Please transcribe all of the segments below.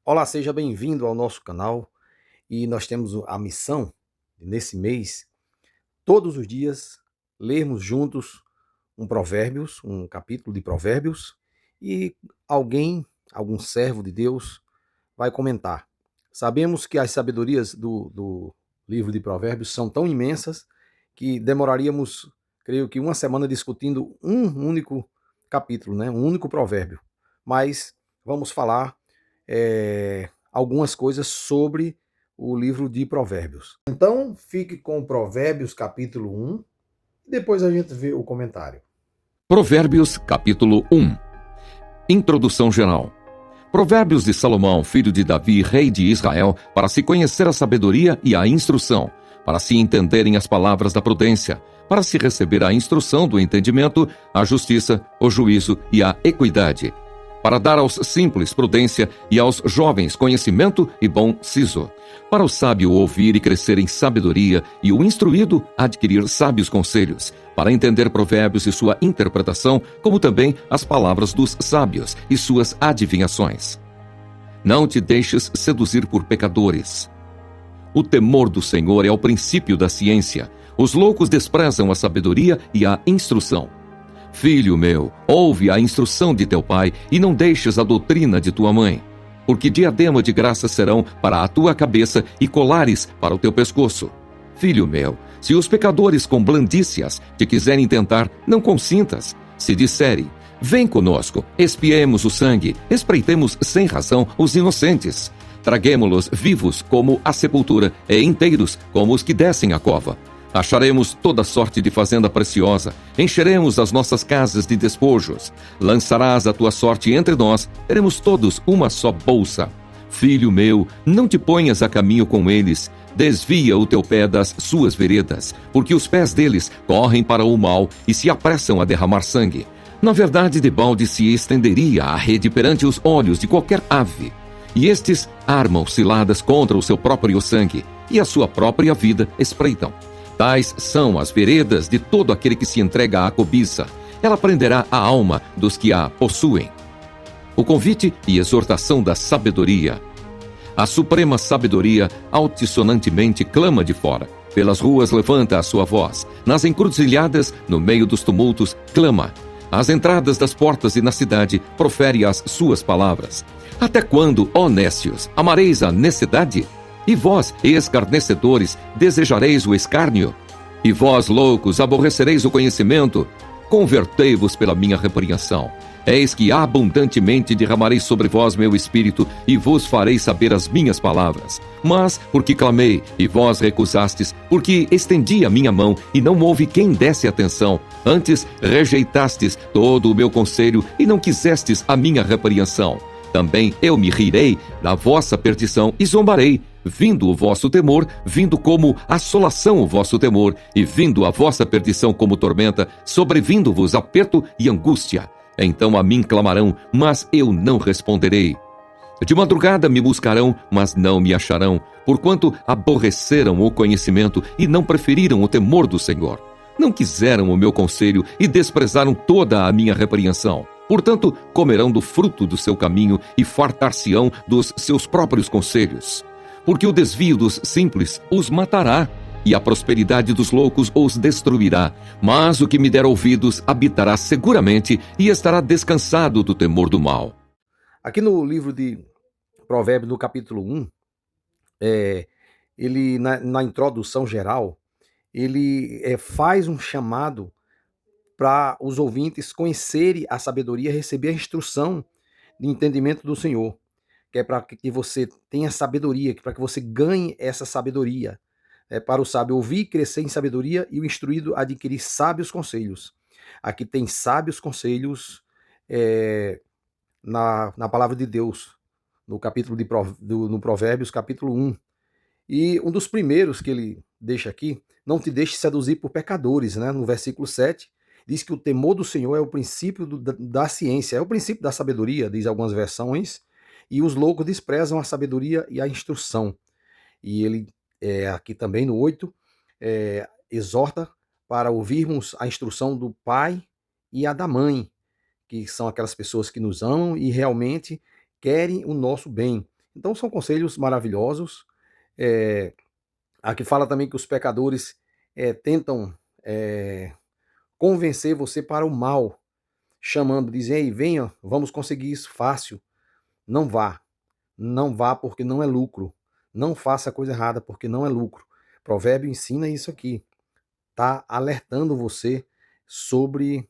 Olá, seja bem-vindo ao nosso canal e nós temos a missão, nesse mês, todos os dias, lermos juntos um capítulo de Provérbios e algum servo de Deus, vai comentar. Sabemos que as sabedorias do livro de Provérbios são tão imensas que demoraríamos, creio que, uma semana discutindo um único capítulo, né? Um único provérbio. Mas vamos falar algumas coisas sobre o livro de Provérbios. Então, fique com Provérbios capítulo 1 e depois a gente vê o comentário. Provérbios, capítulo 1. Introdução geral. Provérbios de Salomão, filho de Davi, rei de Israel, para se conhecer a sabedoria e a instrução, para se entenderem as palavras da prudência, para se receber a instrução do entendimento, a justiça, o juízo e a equidade, para dar aos simples prudência e aos jovens conhecimento e bom siso, para o sábio ouvir e crescer em sabedoria e o instruído adquirir sábios conselhos, para entender provérbios e sua interpretação, como também as palavras dos sábios e suas adivinhações. Não te deixes seduzir por pecadores. O temor do Senhor é o princípio da ciência. Os loucos desprezam a sabedoria e a instrução. Filho meu, ouve a instrução de teu pai e não deixes a doutrina de tua mãe, porque diadema de graça serão para a tua cabeça e colares para o teu pescoço. Filho meu, se os pecadores com blandícias te quiserem tentar, não consintas. Se disserem, vem conosco, espiemos o sangue, espreitemos sem razão os inocentes. Traguemo-los vivos como a sepultura e inteiros como os que descem a cova. Acharemos toda sorte de fazenda preciosa, encheremos as nossas casas de despojos. Lançarás a tua sorte entre nós, teremos todos uma só bolsa. Filho meu, não te ponhas a caminho com eles, desvia o teu pé das suas veredas, porque os pés deles correm para o mal e se apressam a derramar sangue. Na verdade, debalde se estenderia a rede perante os olhos de qualquer ave. E estes armam ciladas contra o seu próprio sangue, e a sua própria vida espreitam. Tais são as veredas de todo aquele que se entrega à cobiça. Ela prenderá a alma dos que a possuem. O convite e exortação da sabedoria. A suprema sabedoria altissonantemente clama de fora. Pelas ruas levanta a sua voz. Nas encruzilhadas, no meio dos tumultos, clama. Às entradas das portas e na cidade, profere as suas palavras. Até quando, ó nécios, amareis a necessidade? E vós, escarnecedores, desejareis o escárnio? E vós, loucos, aborrecereis o conhecimento? Convertei-vos pela minha repreensão. Eis que abundantemente derramarei sobre vós meu espírito, e vos farei saber as minhas palavras. Mas, porque clamei, e vós recusastes, porque estendi a minha mão, e não houve quem desse atenção, antes rejeitastes todo o meu conselho, e não quisestes a minha repreensão. Também eu me rirei da vossa perdição e zombarei, vindo o vosso temor, vindo como assolação o vosso temor, e vindo a vossa perdição como tormenta, sobrevindo-vos aperto e angústia. Então a mim clamarão, mas eu não responderei. De madrugada me buscarão, mas não me acharão, porquanto aborreceram o conhecimento e não preferiram o temor do Senhor. Não quiseram o meu conselho e desprezaram toda a minha repreensão. Portanto, comerão do fruto do seu caminho e fartar-se-ão dos seus próprios conselhos. Porque o desvio dos simples os matará, e a prosperidade dos loucos os destruirá. Mas o que me der ouvidos habitará seguramente e estará descansado do temor do mal. Aqui no livro de Provérbios, no capítulo 1, ele, na introdução geral, ele faz um chamado para os ouvintes conhecerem a sabedoria, receber a instrução de entendimento do Senhor, que é para que você tenha sabedoria, para que você ganhe essa sabedoria. É para o sábio ouvir, crescer em sabedoria, e o instruído adquirir sábios conselhos. Aqui tem sábios conselhos na palavra de Deus, no capítulo no Provérbios, capítulo 1. E um dos primeiros que ele deixa aqui, não te deixe seduzir por pecadores, né? No versículo 7, diz que o temor do Senhor é o princípio da ciência, é o princípio da sabedoria, diz algumas versões, e os loucos desprezam a sabedoria e a instrução. E ele, aqui também no 8, exorta para ouvirmos a instrução do pai e a da mãe, que são aquelas pessoas que nos amam e realmente querem o nosso bem. Então são conselhos maravilhosos. Aqui fala também que os pecadores tentam convencer você para o mal, chamando, dizem, ei, venha, vamos conseguir isso fácil. Não vá, não vá porque não é lucro. Não faça a coisa errada porque não é lucro. Provérbio ensina isso aqui. Tá alertando você sobre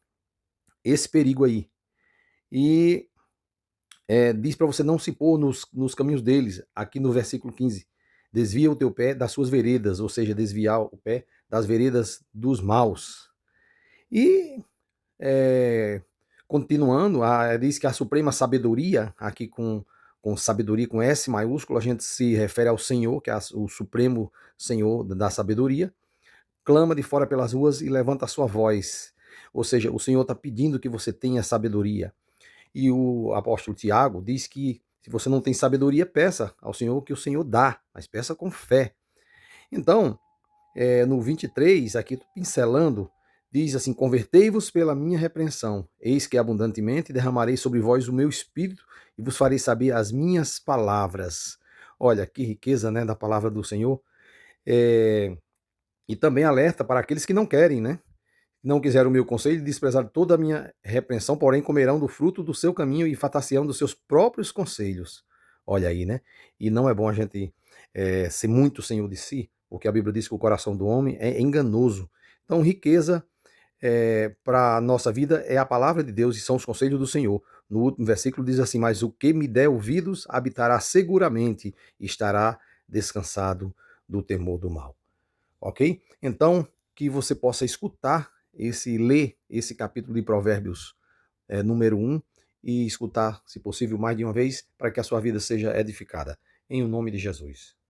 esse perigo aí. E diz para você não se pôr nos caminhos deles, aqui no versículo 15. Desvia o teu pé das suas veredas, ou seja, desviar o pé das veredas dos maus. E, continuando, diz que a suprema sabedoria, aqui com sabedoria com S maiúsculo, a gente se refere ao Senhor, que é o supremo Senhor da sabedoria, clama de fora pelas ruas e levanta a sua voz. Ou seja, o Senhor está pedindo que você tenha sabedoria. E o apóstolo Tiago diz que se você não tem sabedoria, peça ao Senhor que o Senhor dá, mas peça com fé. Então, no 23, aqui pincelando, diz assim: convertei-vos pela minha repreensão, eis que abundantemente derramarei sobre vós o meu espírito e vos farei saber as minhas palavras. Olha, que riqueza, né, da palavra do Senhor. E também alerta para aqueles que não querem, né? Não quiseram o meu conselho e desprezaram toda a minha repreensão, porém comerão do fruto do seu caminho e fataciarão dos seus próprios conselhos. Olha aí, né? E não é bom a gente ser muito senhor de si, porque a Bíblia diz que o coração do homem é enganoso. Então, riqueza para a nossa vida é a palavra de Deus e são os conselhos do Senhor. No último versículo diz assim: mas o que me der ouvidos habitará seguramente e estará descansado do temor do mal. Ok? Então, que você possa escutar ler esse capítulo de Provérbios número 1 e escutar, se possível, mais de uma vez, para que a sua vida seja edificada. Em o nome de Jesus.